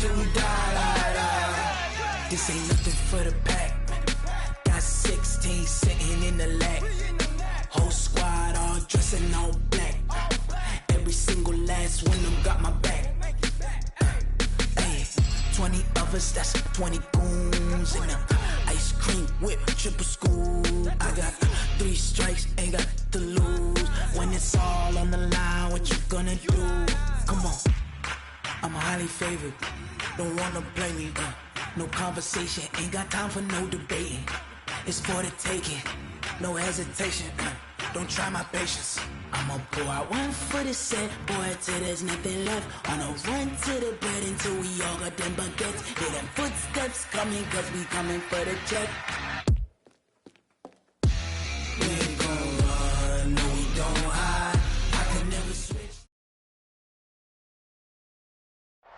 till we die. This ain't nothing for the pack. Got 16 sitting in the lap. Whole squad all dressing all black. Every single last one of them got my back. Hey, 20 of us, that's 20 goons in the ice cream whip, triple school. I got 3 strikes, ain't got to lose. When it's all on the line, what you gonna do? Come on, I'm highly favored. Don't wanna play me, no conversation, ain't got time for no debating. It's for the taking, no hesitation. Don't try my patience. I'ma pull out one for the set, boy, till there's nothing left. On a run to the bed until we all got them baguettes. Hear them footsteps coming, cause we coming for the check. We ain't gon' run, no we don't hide. I can never switch.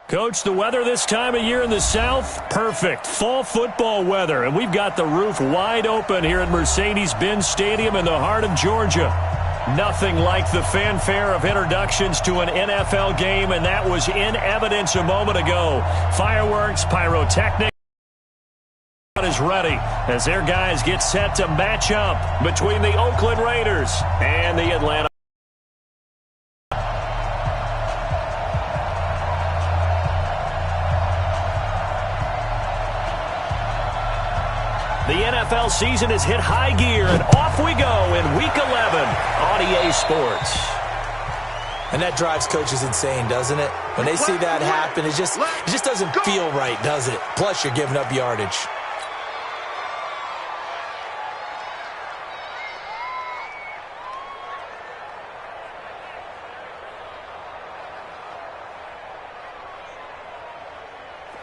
Coach, the weather this time of year in the South, perfect. Fall football weather, and we've got the roof wide open here at Mercedes-Benz Stadium in the heart of Georgia. Nothing like the fanfare of introductions to an NFL game, and that was in evidence a moment ago. Fireworks, pyrotechnics is ready as their guys get set to match up between the Oakland Raiders and the Atlanta. The NFL season has hit high gear, and off we go in Week 11 on EA Sports. And that drives coaches insane, doesn't it? When they see that happen, it just doesn't feel right, does it? Plus, you're giving up yardage.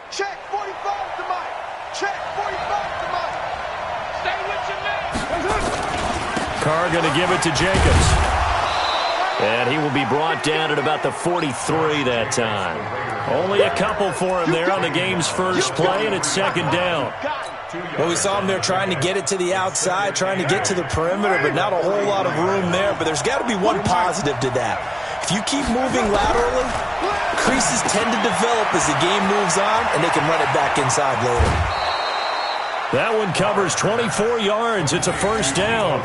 Check 45 to Mike. Check 45 to Mike. Stay with your man. Carr going to give it to Jacobs. And he will be brought down at about the 43 that time. Only a couple for him there on the game's first play, and it's second down. Well, we saw him there trying to get it to the outside, trying to get to the perimeter, but not a whole lot of room there. But there's got to be one positive to that. If you keep moving laterally, creases tend to develop as the game moves on, and they can run it back inside later. That one covers 24 yards. It's a first down.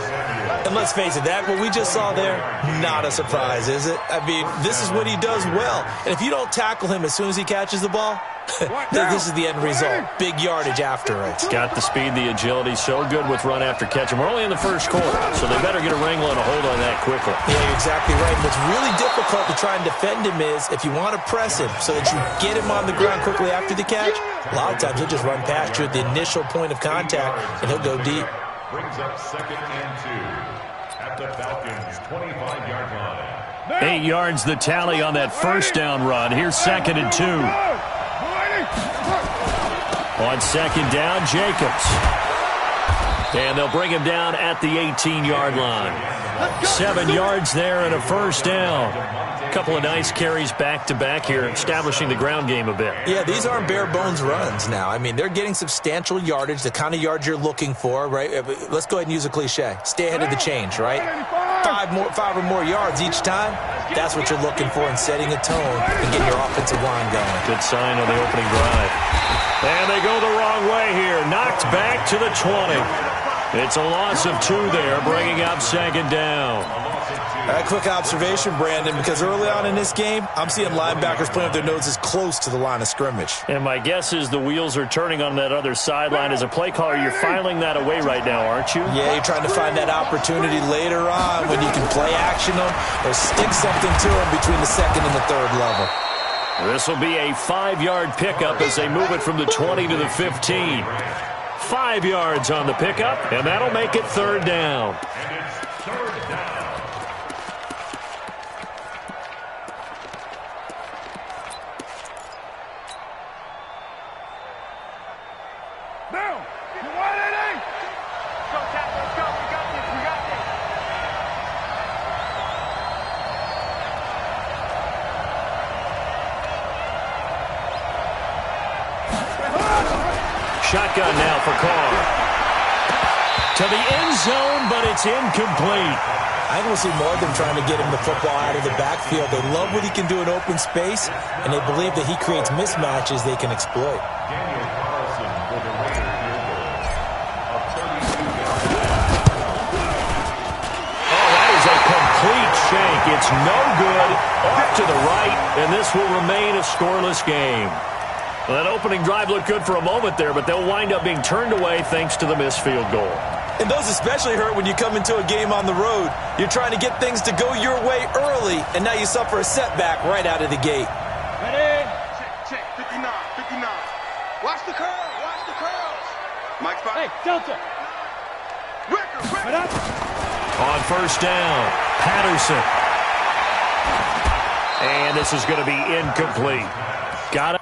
And let's face it, that what we just saw there, not a surprise, is it? I mean, this is what he does well. And if you don't tackle him as soon as he catches the ball, this is the end result. Big yardage after it. Got the speed, the agility, so good with run after catch. And we're only in the first quarter, so they better get a wrangle and a hold on that quickly. Yeah, you're exactly right. What's really difficult to try and defend him is if you want to press him so that you get him on the ground quickly after the catch, a lot of times he'll just run past you at the initial point of contact, and he'll go deep. Brings up 2nd and 2 at the Falcons' 25-yard line. 8 yards the tally on that first down run. Here's 2nd and 2. On second down, Jacobs. And they'll bring him down at the 18-yard line. 7 yards there and a first down. A couple of nice carries back-to-back here, establishing the ground game a bit. Yeah, these aren't bare-bones runs now. I mean, they're getting substantial yardage, the kind of yards you're looking for, right? Let's go ahead and use a cliche. Stay ahead of the change, right? 5 or more yards each time. That's what you're looking for in setting a tone and getting your offensive line going. Good sign on the opening drive. And they go the wrong way here. Knocked back to the 20. It's a loss of 2 there, bringing up second down. A quick observation, Brandon, because early on in this game, I'm seeing linebackers playing with their noses close to the line of scrimmage. And my guess is the wheels are turning on that other sideline. As a play caller, you're filing that away right now, aren't you? Yeah, you're trying to find that opportunity later on when you can play action them or stick something to them between the second and the third level. This will be a 5-yard pickup as they move it from the 20 to the 15. 5 yards on the pickup, and that'll make it third down. Shotgun now for Carr. to the end zone, but it's incomplete. I think we'll see more of them trying to get him the football out of the backfield. They love what he can do in open space, and they believe that he creates mismatches they can exploit. Shank. It's no good. Off to the right, and this will remain a scoreless game. Well, that opening drive looked good for a moment there, but they'll wind up being turned away thanks to the missed field goal. And those especially hurt when you come into a game on the road. You're trying to get things to go your way early, and now you suffer a setback right out of the gate. Ready? Check, 59, 59. Watch the curl, watch the curls. Mike, hey, Delta. Record. On first down, Patterson. And this is going to be incomplete. Got it.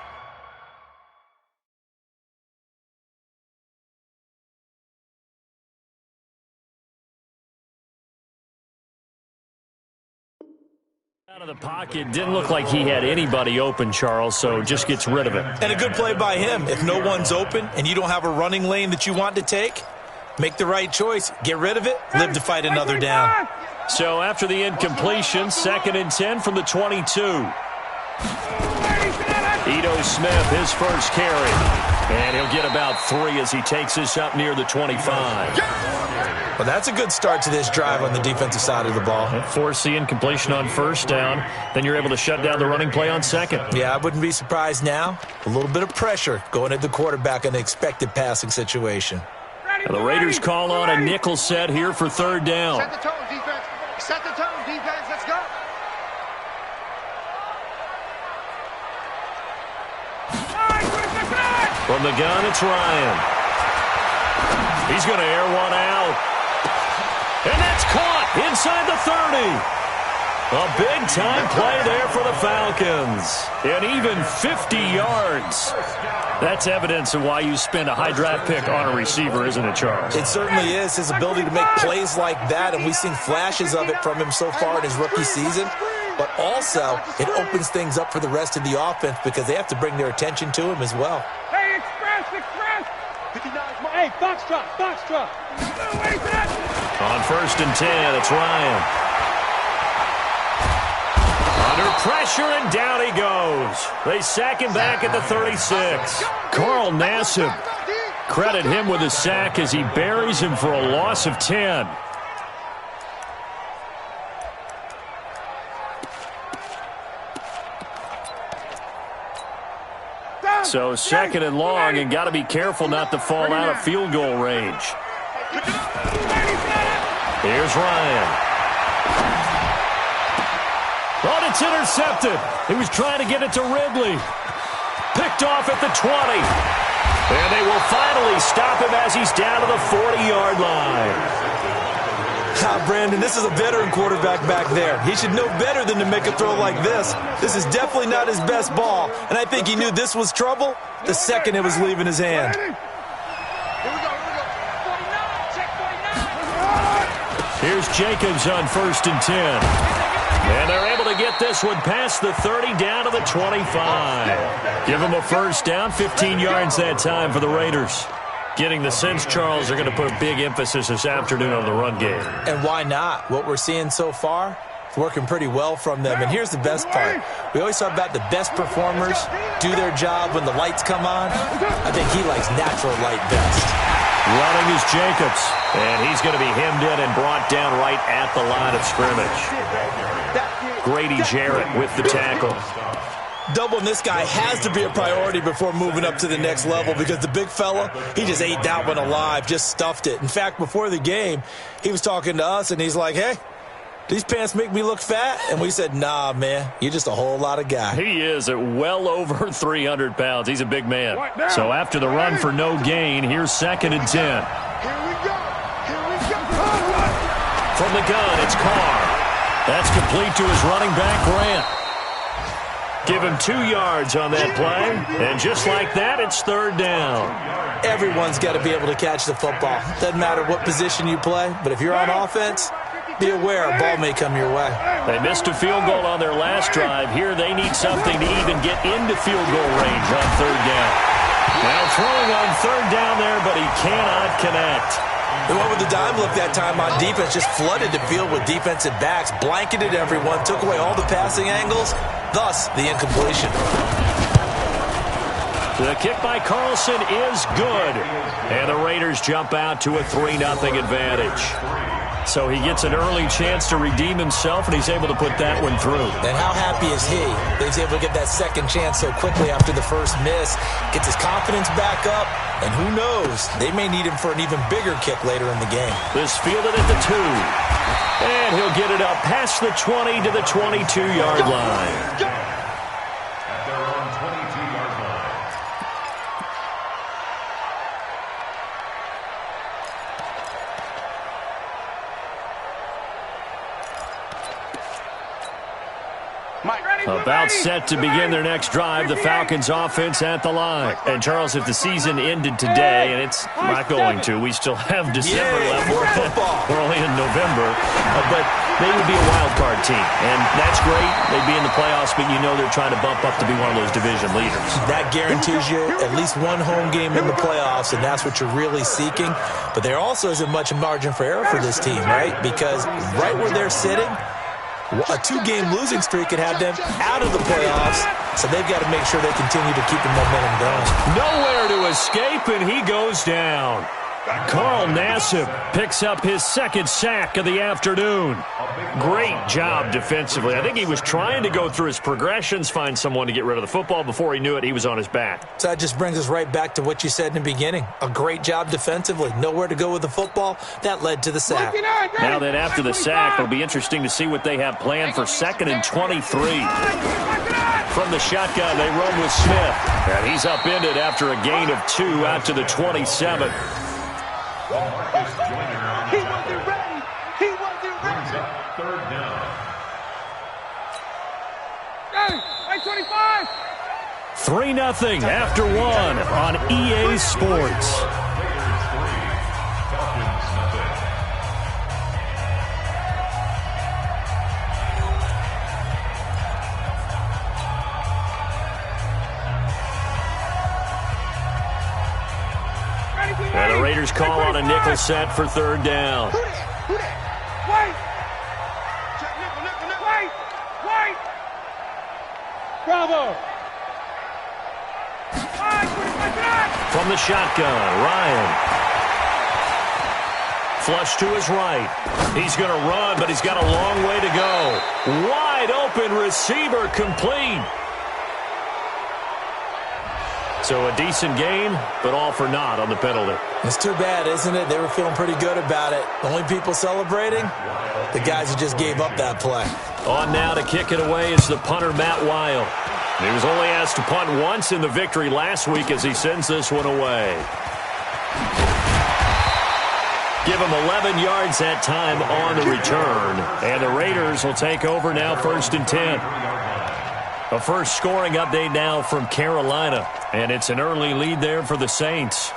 Out of the pocket, didn't look like he had anybody open, Charles, so just gets rid of it. And a good play by him. If no one's open and you don't have a running lane that you want to take, make the right choice. Get rid of it. Live to fight another down. So after the incompletion, 2nd and 10 from the 22. Ito Smith, his first carry. And he'll get about 3 as he takes this up near the 25. Well, that's a good start to this drive on the defensive side of the ball. Force the incompletion on first down. Then you're able to shut down the running play on second. Yeah, I wouldn't be surprised now. A little bit of pressure going at the quarterback in an expected passing situation. The Raiders call on a nickel set here for 3rd down. Set the tone, defense. Set the tone, defense. Let's go. From the gun, it's Ryan. He's going to air one out. And that's caught inside the 30. A big-time play there for the Falcons. And even 50 yards. That's evidence of why you spend a high draft pick on a receiver, isn't it, Charles? It certainly is. His ability to make plays like that, and we've seen flashes of it from him so far in his rookie season. But also, it opens things up for the rest of the offense because they have to bring their attention to him as well. Hey, express! 59, hey, Foxtrot! On 1st and 10, it's Ryan. Under pressure, and down he goes. They sack him back at the 36. Carl Nassib, credit him with a sack as he buries him for a loss of 10. So 2nd and long, and got to be careful not to fall out of field goal range. Here's Ryan. Oh, it's intercepted. He was trying to get it to Ridley. Picked off at the 20. And they will finally stop him as he's down to the 40-yard line. Brandon, this is a veteran quarterback back there. He should know better than to make a throw like this. This is definitely not his best ball, and I think he knew this was trouble the second it was leaving his hand. Here we go. 49, check 49. Here's Jacobs on 1st and 10. And they're able to get this one past the 30 down to the 25. Give them a first down, 15 yards that time for the Raiders. Getting the sense, Charles, they're going to put a big emphasis this afternoon on the run game. And why not? What we're seeing so far, it's working pretty well from them. And here's the best part. We always talk about the best performers do their job when the lights come on. I think he likes natural light best. Running is Jacobs. And he's going to be hemmed in and brought down right at the line of scrimmage. Grady Jarrett with the tackle. Doubling this guy has to be a priority before moving up to the next level because the big fella, he just ate that one alive, just stuffed it. In fact, before the game, he was talking to us, and he's like, hey, these pants make me look fat? And we said, nah, man, you're just a whole lot of guy. He is at well over 300 pounds. He's a big man. So after the run for no gain, here's 2nd and 10. Here we go. From the gun, it's Carr. That's complete to his running back, Grant. Give him 2 yards on that play, and just like that, it's 3rd down. Everyone's got to be able to catch the football. Doesn't matter what position you play, but if you're on offense, be aware a ball may come your way. They missed a field goal on their last drive. Here they need something to even get into field goal range on 3rd down. Now throwing on 3rd down there, but he cannot connect. The one with the dime look that time on defense just flooded the field with defensive backs, blanketed everyone, took away all the passing angles, thus the incompletion. The kick by Carlson is good. And the Raiders jump out to a 3-0 advantage. So he gets an early chance to redeem himself, and he's able to put that one through. And how happy is he that he's able to get that second chance so quickly after the first miss, gets his confidence back up, and who knows, they may need him for an even bigger kick later in the game. This fielded at the 2. And he'll get it up past the 20 to the 22-yard line. About set to begin their next drive, the Falcons offense at the line. And, Charles, if the season ended today, and it's not going to, we still have December left. We're only in November. But they would be a wild card team. And that's great. They'd be in the playoffs, but you know they're trying to bump up to be one of those division leaders. That guarantees you at least one home game in the playoffs, and that's what you're really seeking. But there also isn't much margin for error for this team, right? Because right where they're sitting, a 2-game losing streak could have them out of the playoffs, so they've got to make sure they continue to keep the momentum going. Nowhere to escape, and he goes down. Carl Nassib picks up his second sack of the afternoon. Great job defensively. I think he was trying to go through his progressions, find someone to get rid of the football. Before he knew it, he was on his back. So that just brings us right back to what you said in the beginning. A great job defensively. Nowhere to go with the football. That led to the sack. Now then, after the sack, it'll be interesting to see what they have planned for 2nd and 23. From the shotgun, they run with Smith. And he's upended after a gain of 2 out to the 27. He wasn't ready. He wasn't ready. 3rd down. 25. 3-0 after 1 on EA Sports. And the Raiders call on a nickel set for 3rd down. Wait. Check nickel. Wait. Bravo. From the shotgun, Ryan. Flush to his right. He's going to run, but he's got a long way to go. Wide open receiver complete. So a decent game, but all for naught on the penalty. It's too bad, isn't it? They were feeling pretty good about it. The only people celebrating, the guys who just gave up that play. On now to kick it away is the punter, Matt Weil. He was only asked to punt once in the victory last week as he sends this one away. Give him 11 yards that time on the return. And the Raiders will take over now 1st and 10. A first scoring update now from Carolina, and it's an early lead there for the Saints.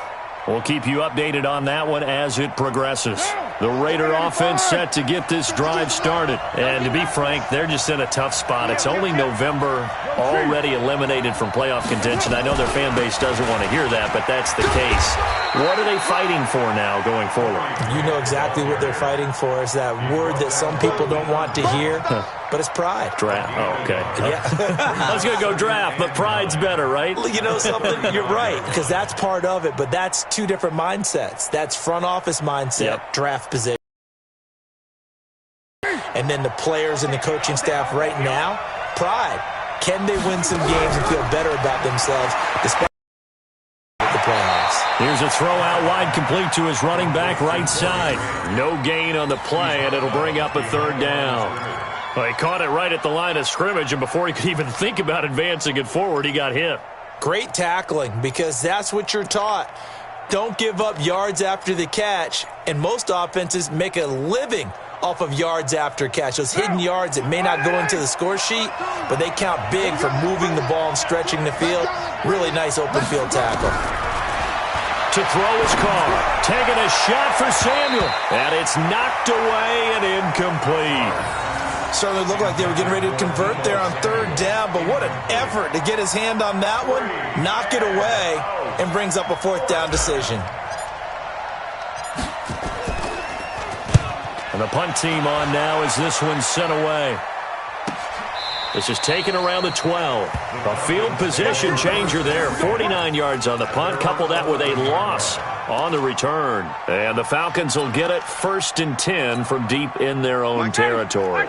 We'll keep you updated on that one as it progresses. The Raider offense set to get this drive started. And to be frank, they're just in a tough spot. It's only November, already eliminated from playoff contention. I know their fan base doesn't want to hear that, but that's the case. What are they fighting for now going forward? You know exactly what they're fighting for. Is that word that some people don't want to hear, but it's pride. Draft. Oh, okay. Yeah. I was going to go draft, but pride's better, right? You know something? You're right, because that's part of it, but that's two different mindsets. That's front office mindset, draft position. And then the players and the coaching staff right now, pride. Can they win some games and feel better about themselves despite the playoffs? Here's a throw out wide, complete to his running back right side. No gain on the play, and it'll bring up a 3rd down. Well, he caught it right at the line of scrimmage, and before he could even think about advancing it forward, he got hit. Great tackling, because that's what you're taught. Don't give up yards after the catch, and most offenses make a living off of yards after catch. Those hidden yards that may not go into the score sheet, but they count big for moving the ball and stretching the field. Really nice open field tackle. To throw his car, taking a shot for Samuel, and it's knocked away and incomplete. Certainly looked like they were getting ready to convert there on 3rd down, but what an effort to get his hand on that one, knock it away, and brings up a 4th down decision. And the punt team on now as this one's sent away. This is taken around the 12. A field position changer there. 49 yards on the punt. Couple that with a loss on the return. And the Falcons will get it 1st and 10 from deep in their own territory.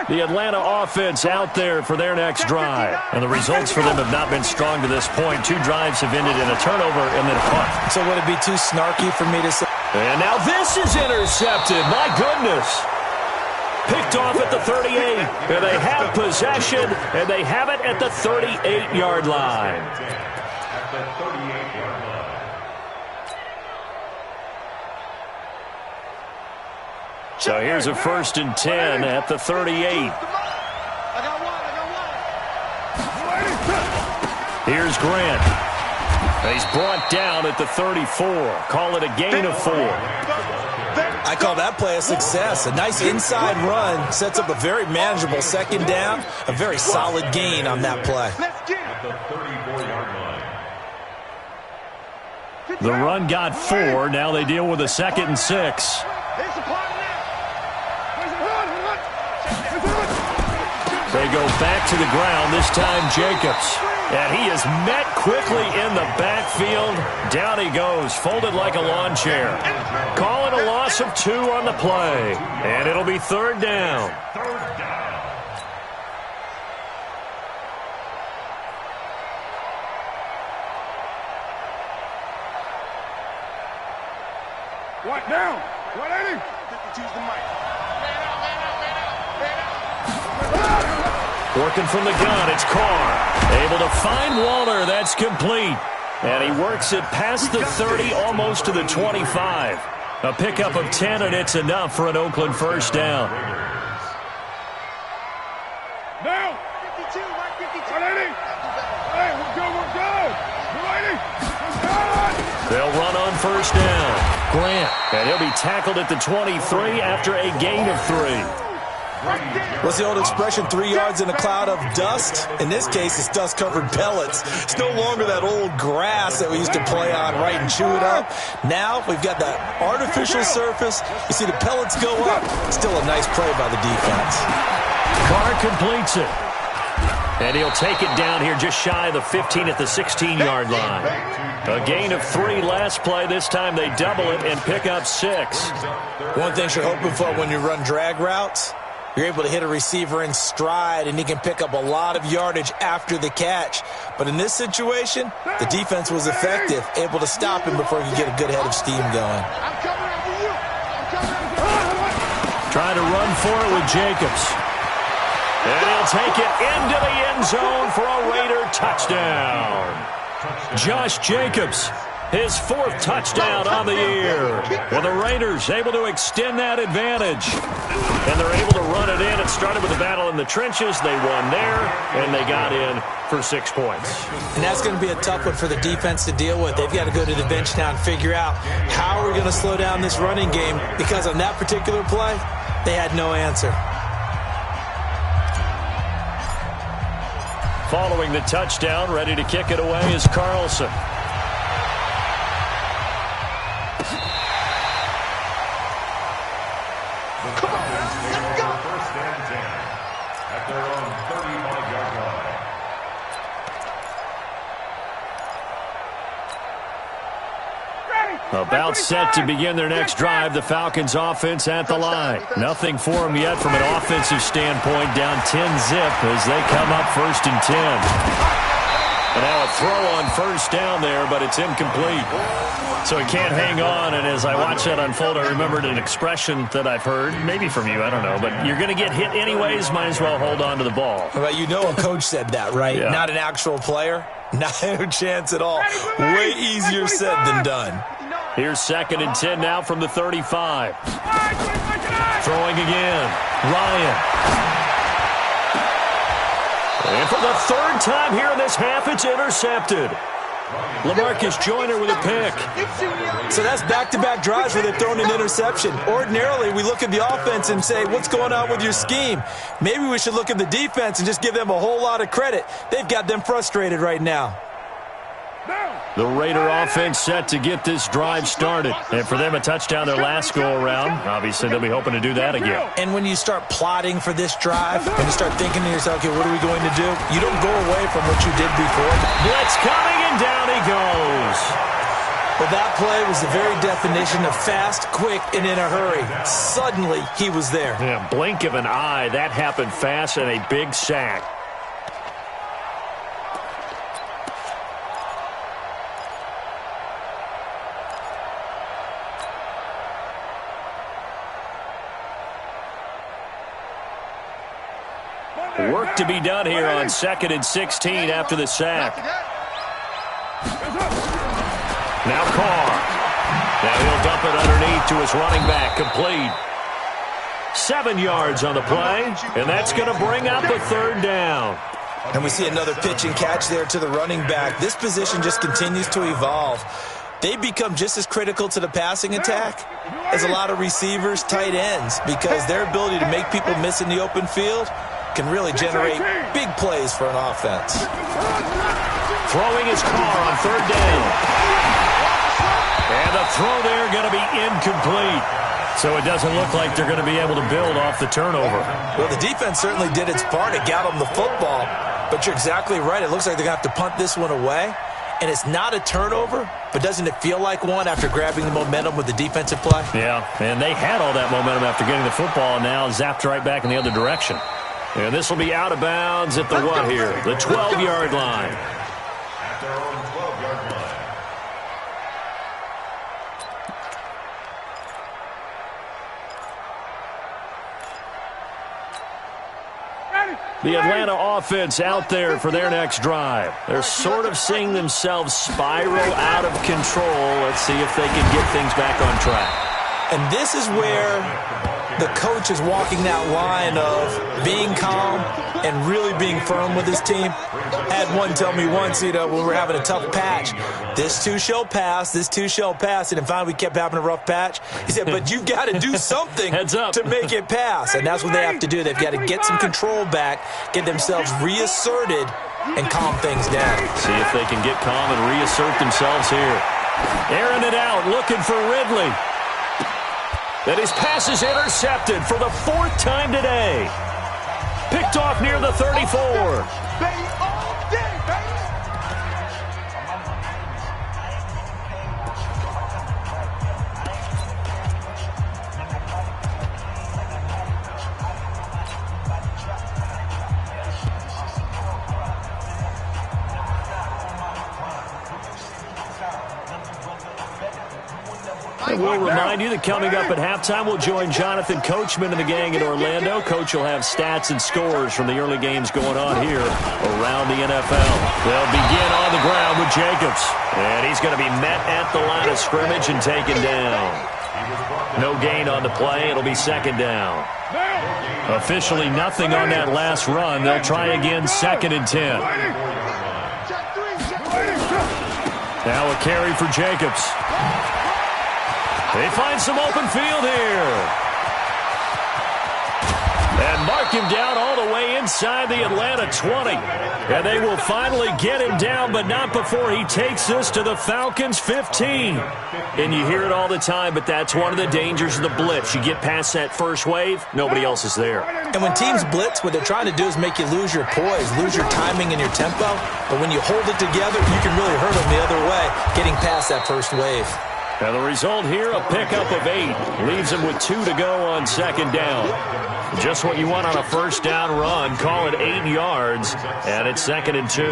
The Atlanta offense out there for their next drive. And the results for them have not been strong to this point. 2 drives have ended in a turnover and then a punt. So would it be too snarky for me to say? And now this is intercepted. My goodness. Picked off at the 38. And they have possession, and they have it at the 38-yard line. At the 38-yard line. So here's a 1st and 10 at the 38. Here's Grant. He's brought down at the 34. Call it a gain of 4. I call that play a success. A nice inside run sets up a very manageable 2nd down. A very solid gain on that play. At the 34-yard line. The run got 4. Now they deal with a 2nd and 6. They go back to the ground, this time Jacobs. And he is met quickly in the backfield. Down he goes, folded like a lawn chair. Call it a loss of 2 on the play. And it'll be 3rd down. What down? 180. 52's the mic. Working from the gun, it's Carr. Able to find Waller, that's complete. And he works it past the 30, almost to the 25. A pickup of 10, and it's enough for an Oakland 1st down. Down. 52, Mike 52. 180. Hey, we're good. 180. They'll run on 1st down. Grant, and he'll be tackled at the 23 after a gain of 3. What's the old expression, 3 yards in a cloud of dust? In this case, it's dust-covered pellets. It's no longer that old grass that we used to play on, right, and chew it up. Now we've got that artificial surface. You see the pellets go up. Still a nice play by the defense. Carr completes it. And he'll take it down here just shy of the 15 at the 16-yard line. A gain of 3 last play. This time they double it and pick up 6. One thing you're hoping for when you run drag routes, you're able to hit a receiver in stride, and he can pick up a lot of yardage after the catch. But in this situation, the defense was effective, able to stop him before he could get a good head of steam going. Trying to run for it with Jacobs. And he'll take it into the end zone for a Raider touchdown. Josh Jacobs, his 4th touchdown on the year. Well, the Raiders able to extend that advantage. And they're able to run it in. It started with a battle in the trenches. They won there, and they got in for 6 points. And that's going to be a tough one for the defense to deal with. They've got to go to the bench now and figure out how we're going to slow down this running game, because on that particular play, they had no answer. Following the touchdown, ready to kick it away is Carlson. About set to begin their next drive, the Falcons offense at the line. Nothing for them yet from an offensive standpoint, down 10-zip as they come up 1st and 10. And now a throw on 1st down there, but it's incomplete. So he can't hang on, and as I watch that unfold, I remembered an expression that I've heard, maybe from you, I don't know, but you're going to get hit anyways, might as well hold on to the ball. Well, you know a coach said that, right? Yeah. Not an actual player. Not a chance at all. Way easier said than done. Here's 2nd and 10 now from the 35. Throwing again. Ryan. And for the 3rd time here in this half, it's intercepted. LaMarcus Joyner with a pick. So that's back-to-back drives where they've thrown an interception. Ordinarily, we look at the offense and say, what's going on with your scheme? Maybe we should look at the defense and just give them a whole lot of credit. They've got them frustrated right now. Down. The Raider offense set to get this drive started. And for them, a touchdown their last go-around. Obviously, they'll be hoping to do that again. And when you start plotting for this drive and you start thinking to yourself, okay, what are we going to do? You don't go away from what you did before. Blitz coming, and down he goes. Well, that play was the very definition of fast, quick, and in a hurry. Suddenly, he was there. Yeah, blink of an eye. That happened fast, and a big sack. Work to be done here on 2nd and 16 after the sack. Now Carr. Now he'll dump it underneath to his running back. Complete. 7 yards on the play, and that's going to bring up a 3rd down. And we see another pitch and catch there to the running back. This position just continues to evolve. They become just as critical to the passing attack as a lot of receivers, tight ends, because their ability to make people miss in the open field can really generate big plays for an offense. Throwing his Carr on 3rd down. And the throw there going to be incomplete. So it doesn't look like they're going to be able to build off the turnover. Well, the defense certainly did its part. It got them the football. But you're exactly right. It looks like they're going to have to punt this one away. And it's not a turnover, but doesn't it feel like one after grabbing the momentum with the defensive play? Yeah, and they had all that momentum after getting the football, and now zapped right back in the other direction. And this will be out of bounds at the what here? The 12-yard line. At their own 12-yard line. The Atlanta offense out there for their next drive. They're sort of seeing themselves spiral out of control. Let's see if they can get things back on track. And this is where the coach is walking that line of being calm and really being firm with his team. Had one tell me once, when we were having a tough patch, this too shall pass, this too shall pass. And finally we kept having a rough patch. He said, but you've got to do something to make it pass. And that's what they have to do. They've got to get some control back, get themselves reasserted, and calm things down. See if they can get calm and reassert themselves here. Airing it out, looking for Ridley. That his pass is intercepted for the 4th time today. Picked off near the 34. And we'll remind you that coming up at halftime, we'll join Jonathan Coachman and the gang in Orlando. Coach will have stats and scores from the early games going on here around the NFL. They'll begin on the ground with Jacobs. And he's going to be met at the line of scrimmage and taken down. No gain on the play. It'll be 2nd down. Officially nothing on that last run. They'll try again 2nd and 10. Now a carry for Jacobs. They find some open field here. And mark him down all the way inside the Atlanta 20. And they will finally get him down, but not before he takes this to the Falcons 15. And you hear it all the time, but that's one of the dangers of the blitz. You get past that first wave, nobody else is there. And when teams blitz, what they're trying to do is make you lose your poise, lose your timing and your tempo. But when you hold it together, you can really hurt them the other way, getting past that first wave. And the result here, a pickup of 8. Leaves him with 2 to go on 2nd down. Just what you want on a 1st down run. Call it 8 yards, and it's 2nd and 2.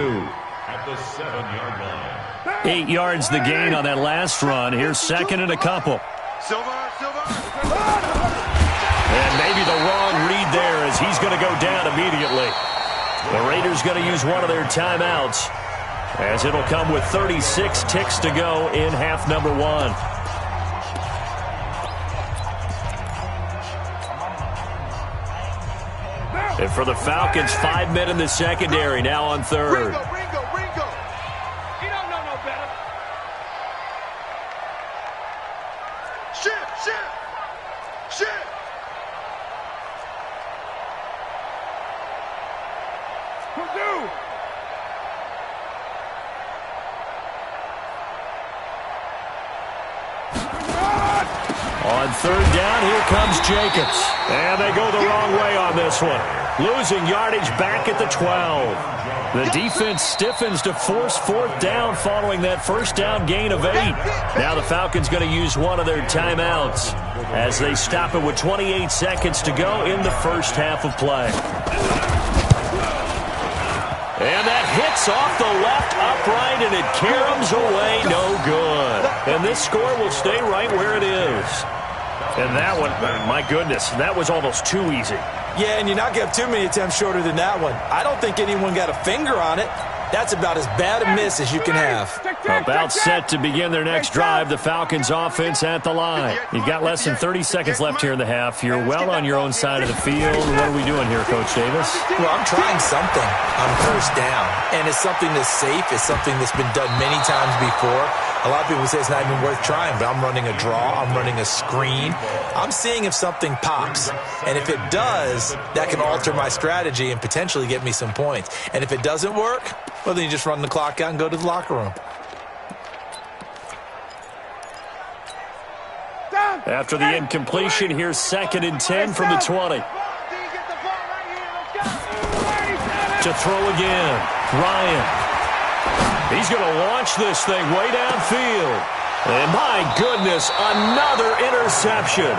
At the 7-yard line. 8 yards the gain on that last run. Here's 2nd and a couple. And maybe the wrong read there as he's going to go down immediately. The Raiders going to use one of their timeouts, as it'll come with 36 ticks to go in half number 1. And for the Falcons, 5 men in the secondary, now on 3rd. Ringo. He don't know no better. Shift. On third down, here comes Jacobs. And they go the wrong way on this one. Losing yardage back at the 12. The defense stiffens to force fourth down following that first down gain of 8. Now the Falcons going to use one of their timeouts as they stop it with 28 seconds to go in the first half of play. And that hits off the left upright, and it caroms away, no good. And this score will stay right where it is. And that one, my goodness, that was almost too easy. Yeah, and you're not going to have too many attempts shorter than that one. I don't think anyone got a finger on it. That's about as bad a miss as you can have. About set to begin their next drive, the Falcons offense at the line. You've got less than 30 seconds left here in the half. You're well on your own side of the field. What are we doing here, Coach Davis? Well, I'm trying something on first down, and it's something that's safe. It's something that's been done many times before. A lot of people say it's not even worth trying, but I'm running a draw. I'm running a screen. I'm seeing if something pops. And if it does, that can alter my strategy and potentially get me some points. And if it doesn't work, well, then you just run the clock out and go to the locker room. After the incompletion, here's 2nd and 10 from the 20. To throw again, Ryan. He's going to launch this thing way downfield. And my goodness, another interception.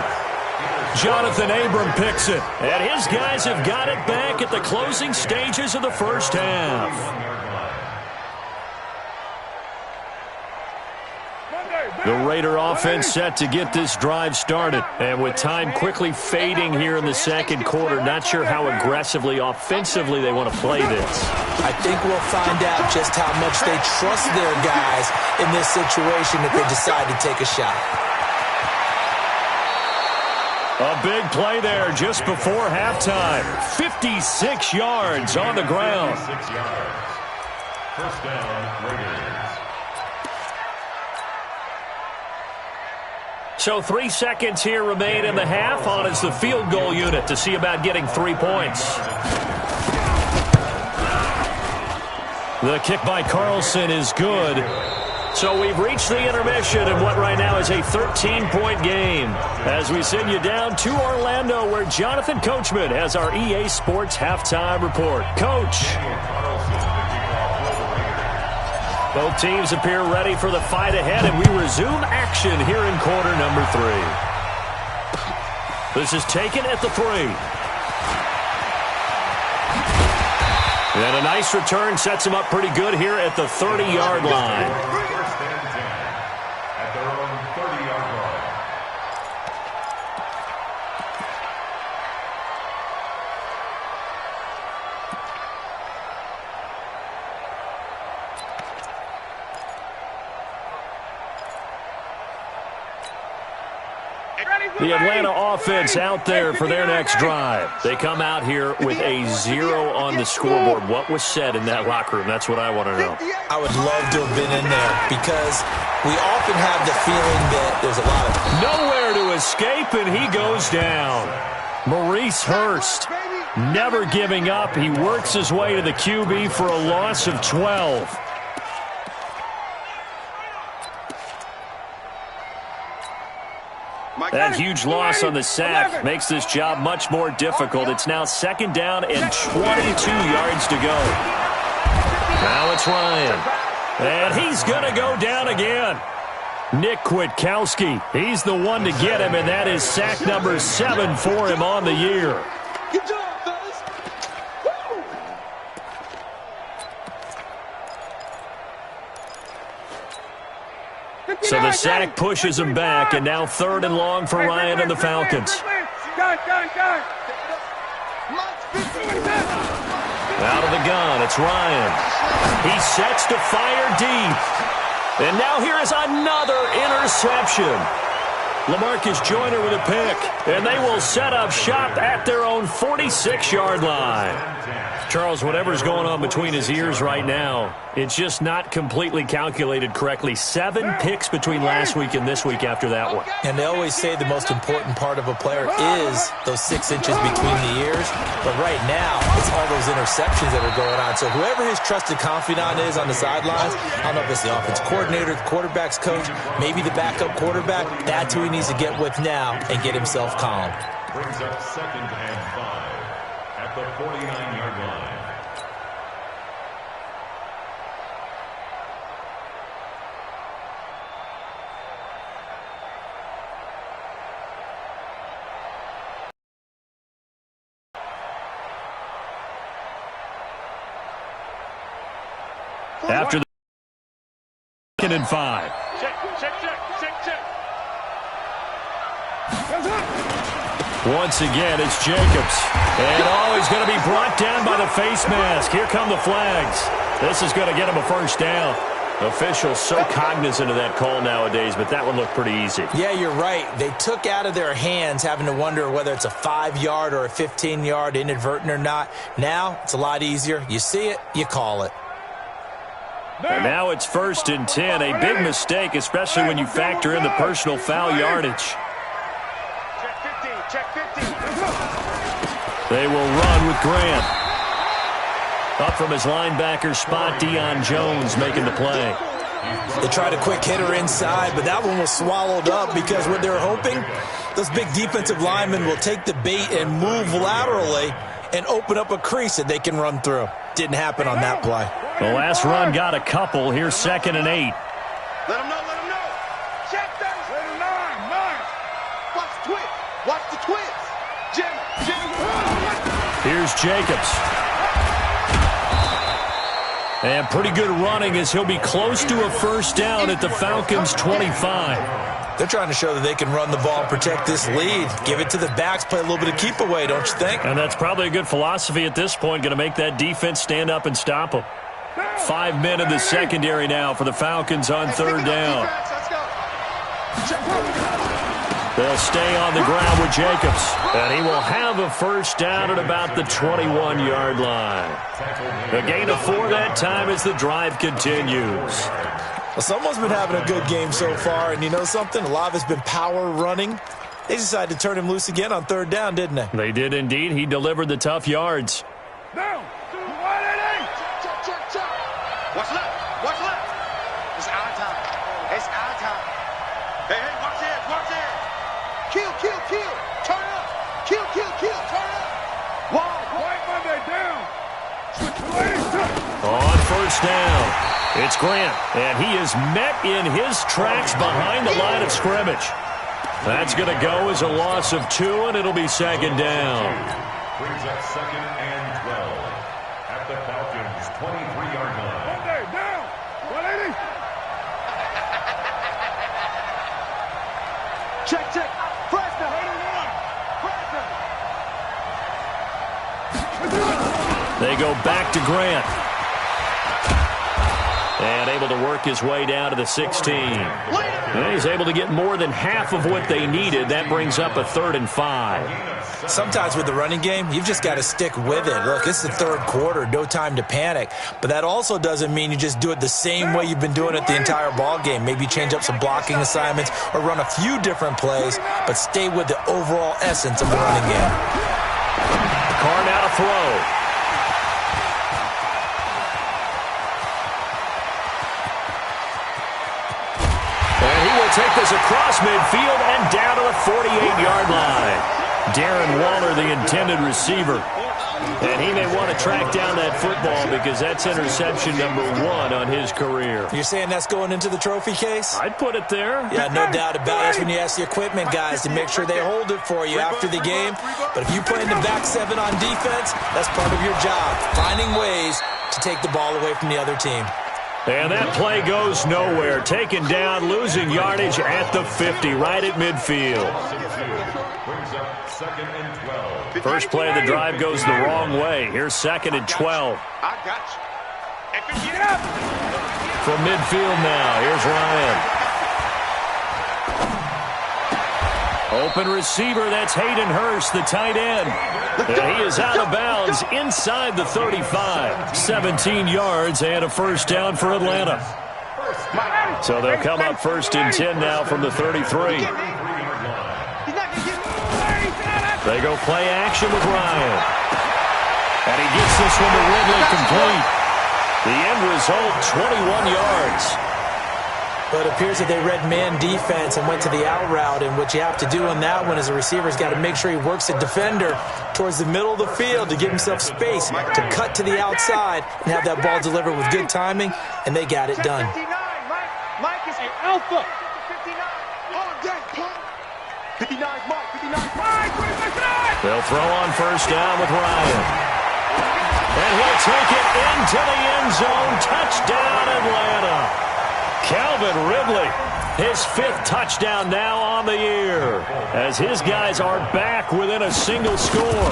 Jonathan Abram picks it. And his guys have got it back at the closing stages of the first half. The Raider offense set to get this drive started. And with time quickly fading here in the second quarter, not sure how aggressively, offensively they want to play this. I think we'll find out just how much they trust their guys in this situation if they decide to take a shot. A big play there just before halftime. 56 yards on the ground. 56 yards. First down, Raiders. So 3 seconds here remain in the half. On is the field goal unit to see about getting 3 points. The kick by Carlson is good. So we've reached the intermission in what right now is a 13-point game. As we send you down to Orlando, where Jonathan Coachman has our EA Sports halftime report. Coach. Both teams appear ready for the fight ahead, and we resume action here in quarter number 3. This is taken at the 3. And a nice return sets him up pretty good here at the 30-yard line. First and 10 at their own 30-yard line. The Atlanta offense out there for their next drive. They come out here with a 0 on the scoreboard. What was said in that locker room? That's what I want to know. I would love to have been in there because we often have the feeling that there's a lot of... Nowhere to escape, and he goes down. Maurice Hurst, never giving up. He works his way to the QB for a loss of 12. That huge loss on the sack makes this job much more difficult. It's now 2nd down and 22 yards to go. Now it's Ryan. And he's going to go down again. Nick Kwiatkowski, he's the one to get him, and that is sack number 7 for him on the year. Good job, fellas. So the sack pushes him back, and now 3rd and long for Ryan and the Falcons. Out of the gun, it's Ryan. He sets to fire deep. And now here is another interception. LaMarcus Joyner with a pick, and they will set up shop at their own 46-yard line. Charles, whatever's going on between his ears right now, it's just not completely calculated correctly. 7 picks between last week and this week after that one. And they always say the most important part of a player is those 6 inches between the ears. But right now, it's all those interceptions that are going on. So whoever his trusted confidant is on the sidelines, I don't know if it's the offense coordinator, the quarterback's coach, maybe the backup quarterback, that's who he needs to get with now and get himself calm. Brings up 2nd and 5 at the 49-yard line. After the 2nd and 5. Check. Once again, it's Jacobs. And he's going to be brought down by the face mask. Here come the flags. This is going to get him a first down. Officials so cognizant of that call nowadays, but that one looked pretty easy. Yeah, you're right. They took out of their hands having to wonder whether it's a 5-yard or a 15-yard, inadvertent or not. Now, it's a lot easier. You see it, you call it. And now it's 1st and 10. A big mistake, especially when you factor in the personal foul yardage. Check 15. They will run with Grant. Up from his linebacker spot, Deion Jones making the play. They tried a quick hitter inside, but that one was swallowed up because what they're hoping, those big defensive linemen will take the bait and move laterally and open up a crease that they can run through. Didn't happen on that play. The last run got a couple. Here's 2nd and 8. Let him know. Check that. 9. Watch the twist. Jim. Here's Jacobs. And pretty good running as he'll be close to a first down at the Falcons' 25. They're trying to show that they can run the ball and protect this lead. Give it to the backs, play a little bit of keep away, don't you think? And that's probably a good philosophy at this point, going to make that defense stand up and stop them. 5 men in the secondary now for the Falcons on 3rd down. They'll stay on the ground with Jacobs, and he will have a first down at about the 21-yard line. A gain of 4 that time as the drive continues. Well, someone's been having a good game so far, and you know something? A lot of it's been power running. They decided to turn him loose again on 3rd down, didn't they? They did indeed. He delivered the tough yards. Down. Check. Watch left. It's our time. Hey, watch it. Kill. Turn up. Kill. Turn up. White Monday down. Switch lanes. On 1st down, it's Grant, and he is met in his tracks behind the line of scrimmage. That's going to go as a loss of 2, and it'll be 2nd down. Brings up 2nd and 12 at the Falcons' 23-yard line. Monday down. 180. Check. Preston. 81. They go back to Grant. And able to work his way down to the 16. And he's able to get more than half of what they needed. That brings up a 3rd and 5. Sometimes with the running game, you've just got to stick with it. Look, it's the 3rd quarter, no time to panic. But that also doesn't mean you just do it the same way you've been doing it the entire ball game. Maybe change up some blocking assignments or run a few different plays, but stay with the overall essence of the running game. Carr now to throw. Take this across midfield and down to the 48-yard line. Darren Waller, the intended receiver. And he may want to track down that football because that's interception number 1 on his career. You're saying that's going into the trophy case? I'd put it there. Yeah, no doubt about it. That's when you ask the equipment guys to make sure they hold it for you after the game. But if you play in the back 7 on defense, that's part of your job, finding ways to take the ball away from the other team. And that play goes nowhere. Taken down, losing yardage at the 50, right at midfield. First play of the drive goes the wrong way. Here's 2nd and 12. I got you. From midfield now, here's Ryan. Open receiver, that's Hayden Hurst, the tight end. And he is out of bounds inside the 35. 17 yards and a first down for Atlanta. So they'll come up 1st and 10 now from the 33. They go play action with Ryan. And he gets this one to Ridley complete. The end result, 21 yards. But it appears that they read man defense and went to the out route, and what you have to do on that one is the receiver's got to make sure he works the defender towards the middle of the field to give himself space to cut to the outside and have that ball delivered with good timing, and they got it done. Mike is an alpha. 59. All day, punk. 59, Mike. 59, Mike. They'll throw on first down with Ryan. And he'll take it into the end zone. Touchdown, Atlanta. Calvin Ridley, his 5th touchdown now on the year, as his guys are back within a single score.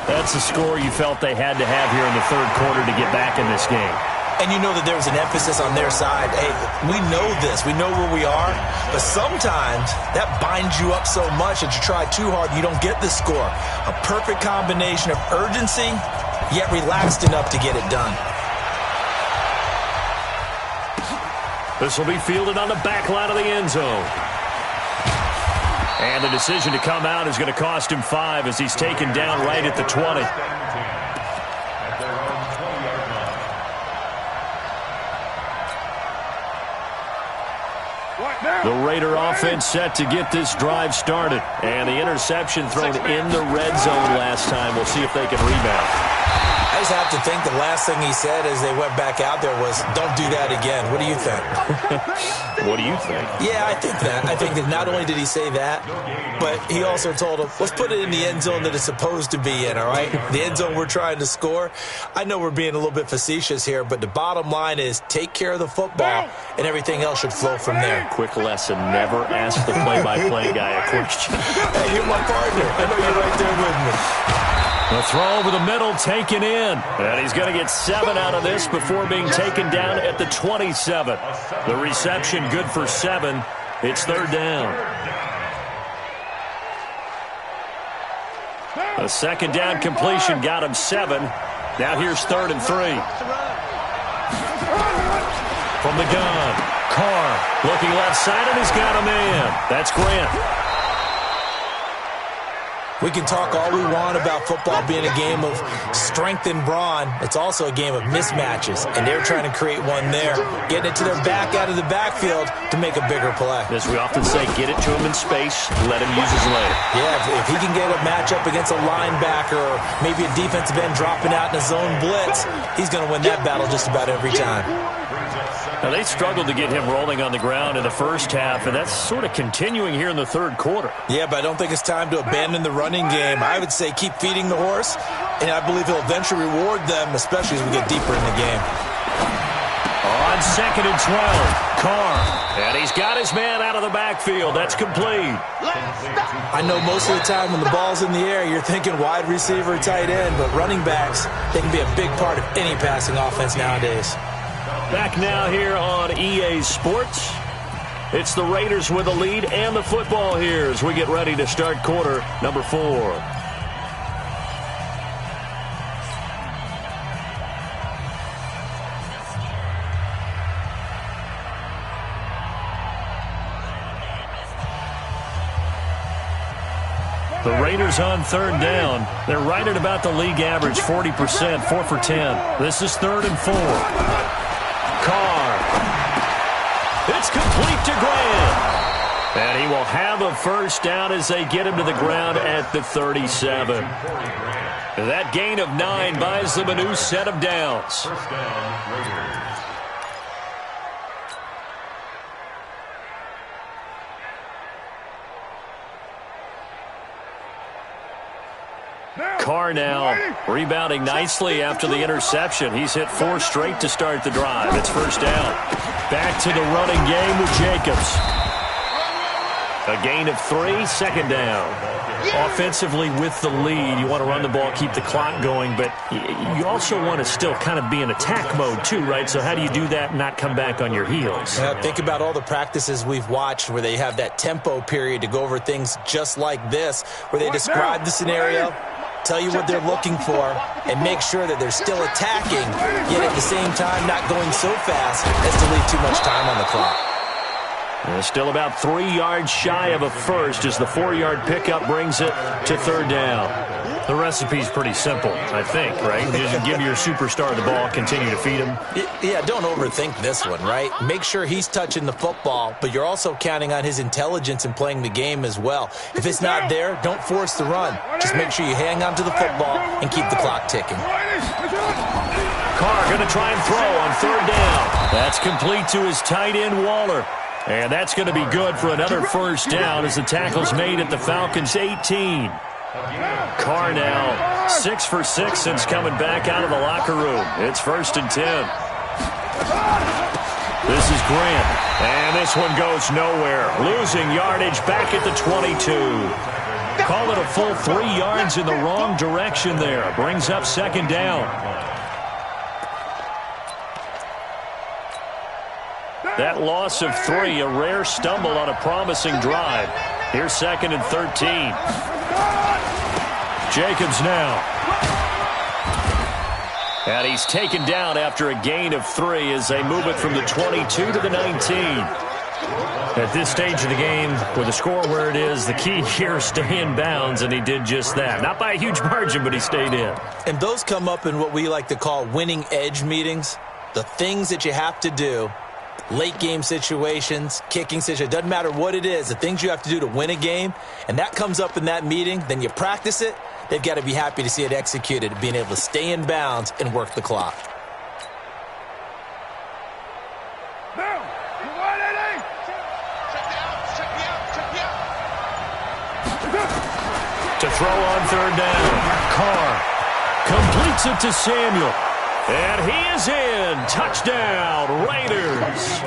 That's the score you felt they had to have here in the third quarter to get back in this game. And you know that there was an emphasis on their side. Hey, we know this. We know where we are. But sometimes that binds you up so much that you try too hard and you don't get the score. A perfect combination of urgency, yet relaxed enough to get it done. This will be fielded on the back line of the end zone. And the decision to come out is going to cost him 5 as he's taken down right at the 20. The Raider offense set to get this drive started. And the interception thrown in the red zone last time. We'll see if they can rebound. I just have to think the last thing he said as they went back out there was, don't do that again. What do you think? What do you think? Yeah, I think that. I think that not only did he say that, but he also told him, let's put it in the end zone that it's supposed to be in, all right? The end zone we're trying to score. I know we're being a little bit facetious here, but the bottom line is take care of the football, and everything else should flow from there. Quick lesson, never ask the play-by-play guy a question. Hey, you're my partner. I know you're right there with me. The throw over the middle taken in. And he's going to get 7 out of this before being taken down at the 27. The reception good for 7. It's third down. A second down completion got him 7. Now here's 3rd and 3. From the gun, Carr looking left side, and he's got a man. That's Grant. We can talk all we want about football being a game of strength and brawn. It's also a game of mismatches, and they're trying to create one there, getting it to their back out of the backfield to make a bigger play. As we often say, get it to him in space, let him use his leg. Yeah, if he can get a matchup against a linebacker or maybe a defensive end dropping out in a zone blitz, he's going to win that battle just about every time. Now, they struggled to get him rolling on the ground in the first half, and that's sort of continuing here in the third quarter. Yeah, but I don't think it's time to abandon the running game. I would say keep feeding the horse, and I believe he'll eventually reward them, especially as we get deeper in the game. On 2nd and 12, Carr, and he's got his man out of the backfield. That's complete. I know most of the time when the ball's in the air, you're thinking wide receiver, tight end, but running backs, they can be a big part of any passing offense nowadays. Back now here on EA Sports. It's the Raiders with the lead and the football here as we get ready to start quarter number 4. The Raiders on 3rd down. They're right at about the league average, 40%, 4 for 10. This is 3rd and 4. Carr. It's complete to Grant. And he will have a first down as they get him to the ground at the 37. That gain of 9 buys them a new set of downs. First down, Raiders. Carr now rebounding nicely after the interception. He's hit 4 straight to start the drive. It's first down. Back to the running game with Jacobs. A gain of 3, second down. Offensively with the lead, you want to run the ball, keep the clock going, but you also want to still kind of be in attack mode too, right? So how do you do that and not come back on your heels? Yeah, think about all the practices we've watched where they have that tempo period to go over things just like this, where they describe the scenario, tell you what they're looking for, and make sure that they're still attacking, yet at the same time not going so fast as to leave too much time on the clock. And still about 3 yards shy of a first as the 4-yard pickup brings it to 3rd down. The recipe's pretty simple, I think, right? Just give your superstar the ball, continue to feed him. Yeah, don't overthink this one, right? Make sure he's touching the football, but you're also counting on his intelligence in playing the game as well. If it's not there, don't force the run. Just make sure you hang on to the football and keep the clock ticking. Carr going to try and throw on 3rd down. That's complete to his tight end, Waller. And that's going to be good for another 1st down as the tackle's made at the Falcons' 18. Carr now 6 for 6 since coming back out of the locker room. It's 1st and 10. This is Grant, and this one goes nowhere. Losing yardage back at the 22. Call it a full 3 yards in the wrong direction there. Brings up 2nd down. That loss of 3, a rare stumble on a promising drive. Here's 2nd and 13. Jacobs now. And he's taken down after a gain of 3 as they move it from the 22 to the 19. At this stage of the game, with the score where it is, the key here is stay in bounds, and he did just that. Not by a huge margin, but he stayed in. And those come up in what we like to call winning edge meetings. The things that you have to do, late game situations, kicking situations, doesn't matter what it is, the things you have to do to win a game, and that comes up in that meeting, then you practice it. They've got to be happy to see it executed, being able to stay in bounds and work the clock. To throw on 3rd down. Carr completes it to Samuel. And he is in. Touchdown, Raiders.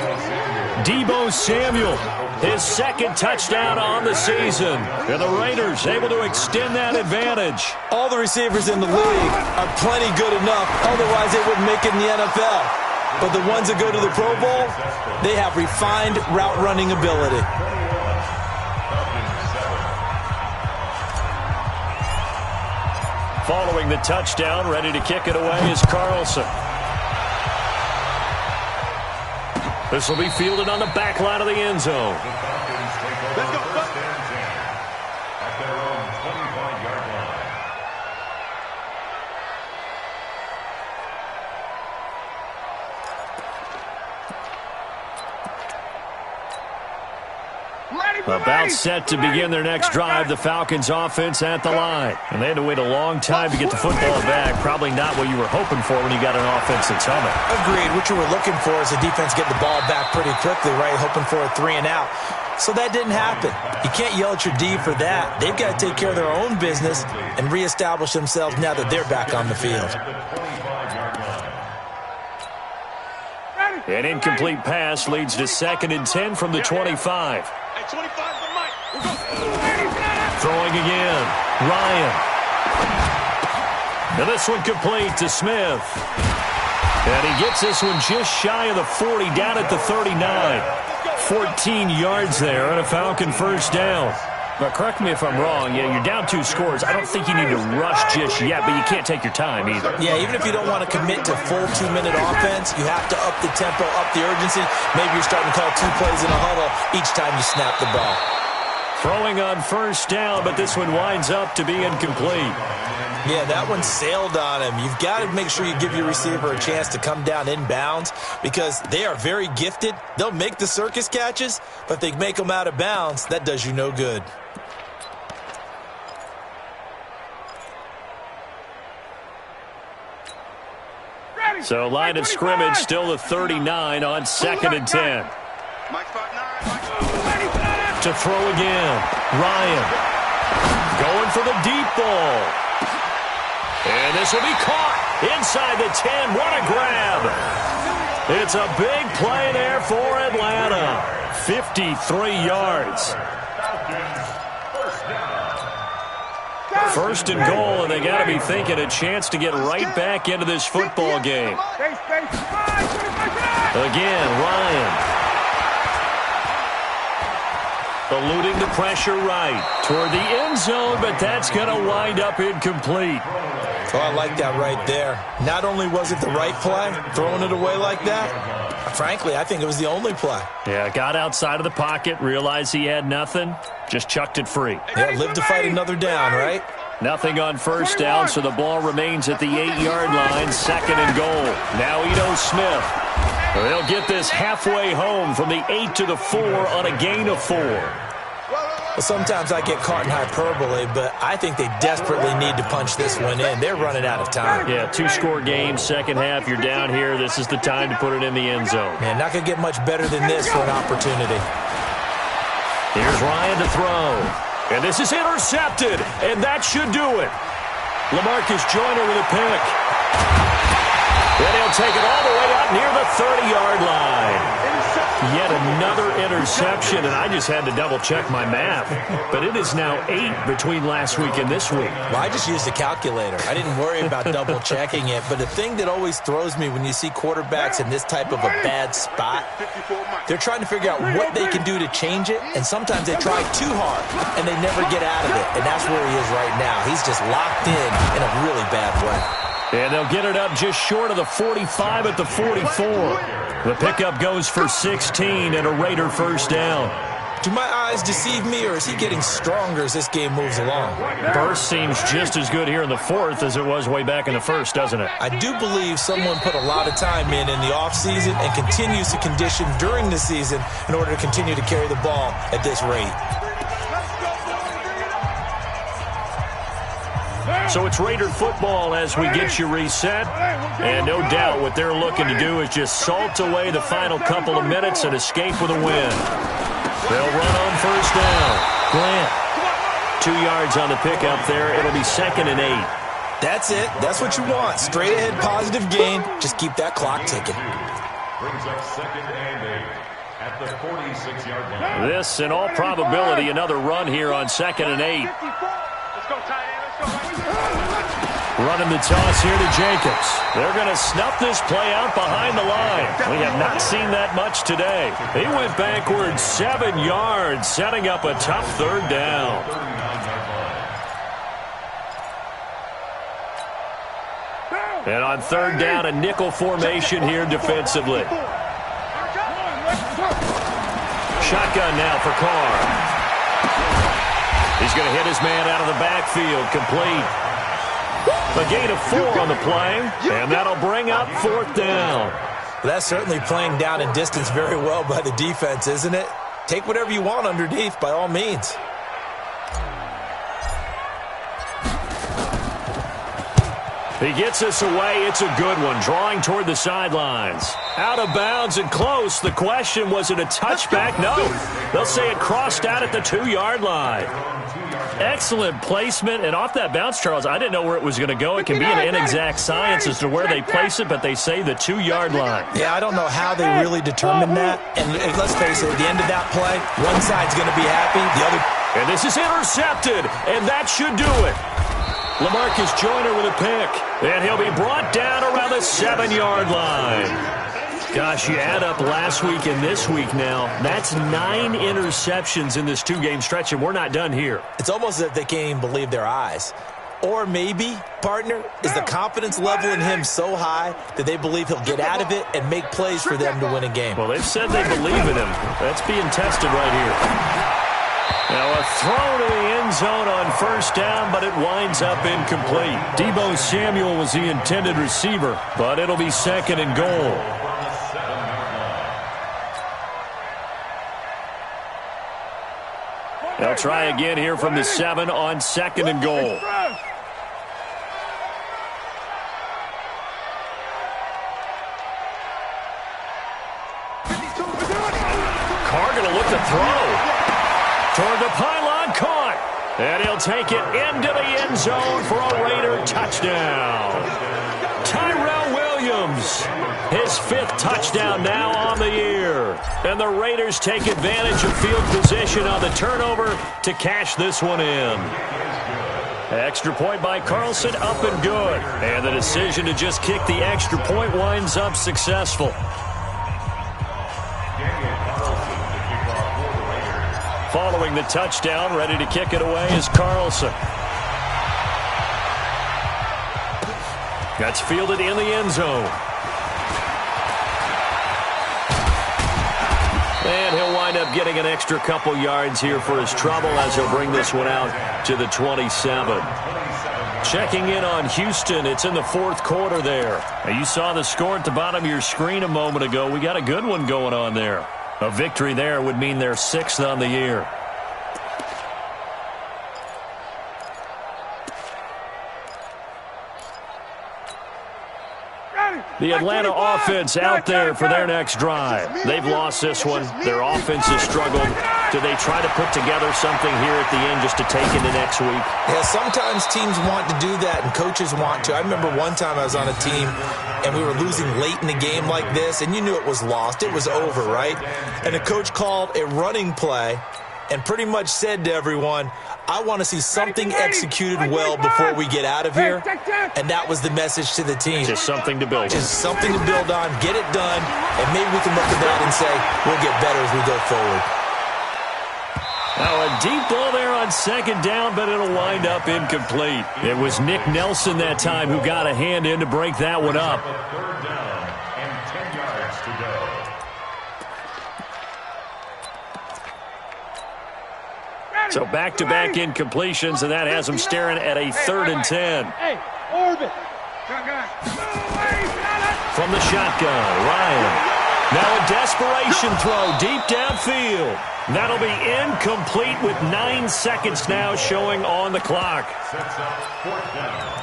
Deebo Samuel, his 2nd touchdown on the season. And the Raiders able to extend that advantage. All the receivers in the league are plenty good enough. Otherwise, they wouldn't make it in the NFL. But the ones that go to the Pro Bowl, they have refined route running ability. Following the touchdown, ready to kick it away is Carlson. This will be fielded on the back line of the end zone. Let's go. At their own 25-yard line. About set to begin their next drive, the Falcons offense at the line. And they had to wait a long time to get the football back. Probably not what you were hoping for when you got an offense that's humming. Agreed. What you were looking for is the defense getting the ball back pretty quickly, right? Hoping for a 3 and out. So that didn't happen. You can't yell at your D for that. They've got to take care of their own business and reestablish themselves now that they're back on the field. An incomplete pass leads to 2nd and 10 from the 25. Hey, 25 for Mike. Throwing again. Ryan. And this one complete to Smith. And he gets this one just shy of the 40, down at the 39. 14 yards there and a Falcon 1st down. But correct me if I'm wrong, yeah, you're down 2 scores. I don't think you need to rush just yet, but you can't take your time either. Yeah, even if you don't want to commit to full 2-minute offense, you have to up the tempo, up the urgency. Maybe you're starting to call 2 plays in a huddle each time you snap the ball. Throwing on 1st down, but this one winds up to be incomplete. Yeah, that one sailed on him. You've got to make sure you give your receiver a chance to come down inbounds because they are very gifted. They'll make the circus catches, but if they make them out of bounds, that does you no good. So line of scrimmage still the 39 on 2nd and 10. Mike spot 9. To throw again. Ryan going for the deep ball. And this will be caught inside the 10. What a grab. It's a big play there for Atlanta. 53 yards. 1st and goal, and they got to be thinking a chance to get right back into this football game. Again, Ryan. Eluding the pressure right toward the end zone, but that's going to wind up incomplete. Oh, I like that right there. Not only was it the right play, throwing it away like that, frankly, I think it was the only play. Yeah, got outside of the pocket, realized he had nothing, just chucked it free. Yeah, live to fight another down, right? Nothing on first down, so the ball remains at the 8-yard line, 2nd and goal. Now Ito Smith. They'll get this halfway home from the 8 to the 4 on a gain of 4. Well, sometimes I get caught in hyperbole, but I think they desperately need to punch this one in. They're running out of time. Yeah, 2-score game, second half, you're down here. This is the time to put it in the end zone. Man, not going to get much better than this for an opportunity. Here's Ryan to throw. And this is intercepted, and that should do it. LaMarcus Joyner with a pick. And he'll take it all the way up near the 30-yard line. Yet another interception, and I just had to double-check my math. But it is now 8 between last week and this week. Well, I just used a calculator. I didn't worry about double-checking it. But the thing that always throws me when you see quarterbacks in this type of a bad spot, they're trying to figure out what they can do to change it, and sometimes they try too hard, and they never get out of it. And that's where he is right now. He's just locked in a really bad way. And they'll get it up just short of the 45 at the 44. The pickup goes for 16 and a Raider first down. Do my eyes deceive me, or is he getting stronger as this game moves along? Burst seems just as good here in the fourth as it was way back in the first, doesn't it? I do believe someone put a lot of time in the offseason and continues to condition during the season in order to continue to carry the ball at this rate. So it's Raider football as we get you reset. And no doubt what they're looking to do is just salt away the final couple of minutes and escape with a win. They'll run on first down. Grant. 2 yards on the pickup there. It'll be 2nd and 8. That's it. That's what you want. Straight ahead positive gain. Just keep that clock ticking. Brings up 2nd and 8 at the 46-yard line. This, in all probability, another run here on 2nd and 8. Let's go, tight end. Running the toss here to Jacobs. They're going to snuff this play out behind the line. We have not seen that much today. He went backwards 7 yards, setting up a tough third down. And on third down, a nickel formation here defensively. Shotgun now for Carr. He's going to hit his man out of the backfield, complete. A gain of 4 on the play, and that'll bring up 4th down. That's certainly playing down in distance very well by the defense, isn't it? Take whatever you want underneath, by all means. He gets us away. It's a good one, drawing toward the sidelines. Out of bounds and close. The question, was it a touchback? No. They'll say it crossed out at the 2-yard line. Excellent placement, and off that bounce, Charles, I didn't know where it was going to go. It can be an inexact science as to where they place it, but they say the 2-yard line. Yeah, I don't know how they really determined that. And let's face it, at the end of that play, one side's going to be happy, the other... And this is intercepted, and that should do it. LaMarcus Joyner with a pick, and he'll be brought down around the 7-yard line. Gosh, you add up last week and this week now, that's 9 interceptions in this 2-game stretch, and we're not done here. It's almost as if they can't even believe their eyes. Or maybe, partner, is the confidence level in him so high that they believe he'll get out of it and make plays for them to win a game. Well, they've said they believe in him. That's being tested right here. Now a throw to the end zone on first down, but it winds up incomplete. Deebo Samuel was the intended receiver, but it'll be 2nd and goal. They'll try again here from the 7 on 2nd and goal. Carr going to look to throw. Toward the pylon, caught. And he'll take it into the end zone for a Raider touchdown. Tyrell Williams, his 5th touchdown now on the year. And the Raiders take advantage of field position on the turnover to cash this one in. Extra point by Carlson, up and good. And the decision to just kick the extra point winds up successful. Following the touchdown, ready to kick it away is Carlson. That's fielded in the end zone. And he'll wind up getting an extra couple yards here for his trouble as he'll bring this one out to the 27. Checking in on Houston. It's in the fourth quarter there. Now, you saw the score at the bottom of your screen a moment ago. We got a good one going on there. A victory there would mean they're 6th on the year. The Atlanta offense out there for their next drive. They've lost this one. Their offense has struggled. Do they try to put together something here at the end just to take into next week? Yeah, sometimes teams want to do that and coaches want to. I remember one time I was on a team and we were losing late in the game like this, and you knew it was lost. It was over, right? And the coach called a running play and pretty much said to everyone, I want to see something executed well before we get out of here. And that was the message to the team. Just something to build on. Just something to build on, get it done, and maybe we can look at that and say, we'll get better as we go forward. Now a deep ball there on second down, but it'll wind up incomplete. It was Nick Nelson that time who got a hand in to break that one up. Third down and 10 yards to go. So back-to-back incompletions, and that has them staring at a 3rd and 10. Hey, orbit. From the shotgun, Ryan. Now a desperation throw deep downfield. That'll be incomplete with 9 seconds now showing on the clock. Sets up 4th down.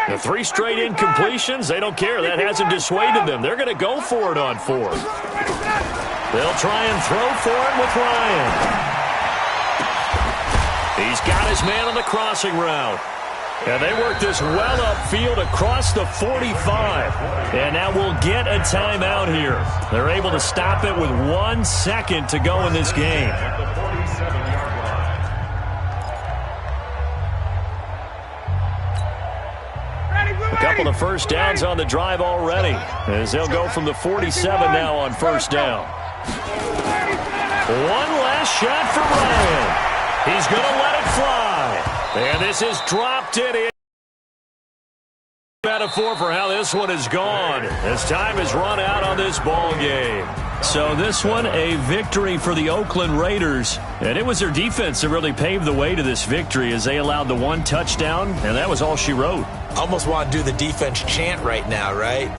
The 3 straight incompletions, they don't care. That hasn't dissuaded them. They're going to go for it on 4th. They'll try and throw for it with Ryan. He's got his man on the crossing route. And they work this well upfield across the 45. And now we'll get a timeout here. They're able to stop it with 1 second to go in this game. At the 47-yard line. A couple of first downs on the drive already, as they'll go from the 47 now on first down. One last shot for Ryan. He's going to let it fly. And this is dropped it in. Metaphor for how this one is gone as time has run out on this ball game. So this one, a victory for the Oakland Raiders. And it was their defense that really paved the way to this victory as they allowed the 1 touchdown, and that was all she wrote. Almost want to do the defense chant right now, right?